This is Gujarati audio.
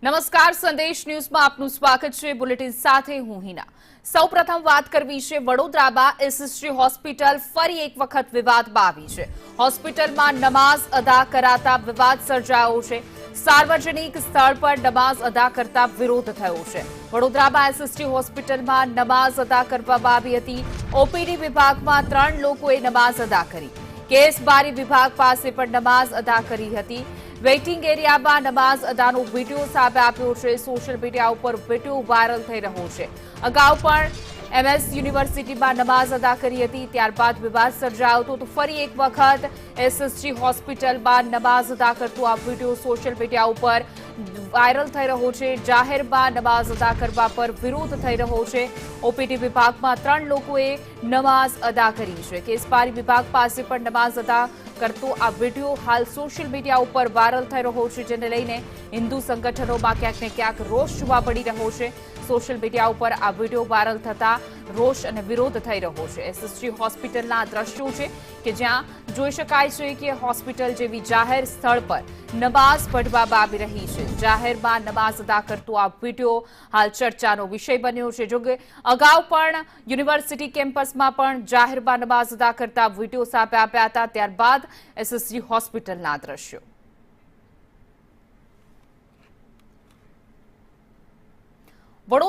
નમસ્કાર, સંદેશ ન્યૂઝમાં આપનું સ્વાગત છે। બુલેટિન સાથે હું હિના। સૌપ્રથમ વાત કરવી છે વડોદરામાં એસએસજી હોસ્પિટલ ફરી એક વખત વિવાદમાં આવી છે। હોસ્પિટલમાં નમાઝ અદા કરાતા વિવાદ સર્જાયો છે। સાર્વજનિક સ્થળ પર નમાઝ અદા કરતા વિરોધ થયો છે। વડોદરામાં એસએસજી હોસ્પિટલમાં નમાઝ અદા કરવામાં આવી હતી। ઓપીડી વિભાગમાં 3 લોકોએ નમાઝ અદા કરી। કેસ બારી વિભાગ પાસે પણ નમાઝ અદા કરી હતી। વેઇટિંગ એરિયામાં નમાઝ અદાનો વિડીયો સામે આવ્યો છે। સોશિયલ મીડિયા ઉપર વિડીયો વાયરલ થઈ રહ્યો છે। અગાઉ પણ એમએસ યુનિવર્સિટીમાં નમાઝ અદા કરી હતી, ત્યારબાદ વિવાદ સર્જાયો હતો। તો ફરી એક વખત એસએસજી હોસ્પિટલમાં નમાઝ અદા કરતો આ વિડીયો સોશિયલ મીડિયા ઉપર વાયરલ થઈ રહ્યો છે। જાહેરમાં નમાઝ અદા કરવા પર વિરોધ થઈ રહ્યો છે। ઓપીડી વિભાગમાં 3 લોકોએ નમાઝ અદા કરી છે। કેસબારી વિભાગ પાસે પણ નમાઝ અદા કરતો આ વિડીયો હાલ સોશિયલ મીડિયા ઉપર વાયરલ થઈ રહ્યો છે, જેને લઈને હિન્દુ સંગઠનોમાં ક્યાંક ને ક્યાંક રોષ જોવા મળી રહ્યો છે। સોશિયલ મીડિયા ઉપર આ વિડીયો વાયરલ થતા રોષ અને વિરોધ થઈ રહ્યો છે। એસએસજી હોસ્પિટલના દ્રશ્યો છે કે જ્યાં જોઈ શકાય છે કે હોસ્પિટલ જેવી જાહેર સ્થળ પર નમાઝ પઢવામાં આવી રહી છે। જાહેરમાં નમાઝ અદા કરતો આ વિડીયો હાલ ચર્ચાનો વિષય બન્યો છે। જોકે અગાઉ પણ યુનિવર્સિટી કેમ્પસમાં પણ જાહેરમાં નમાઝ અદા કરતા વિડીયો સામે આવ્યા હતા, ત્યારબાદ એસએસજી હોસ્પિટલના દ્રશ્યો।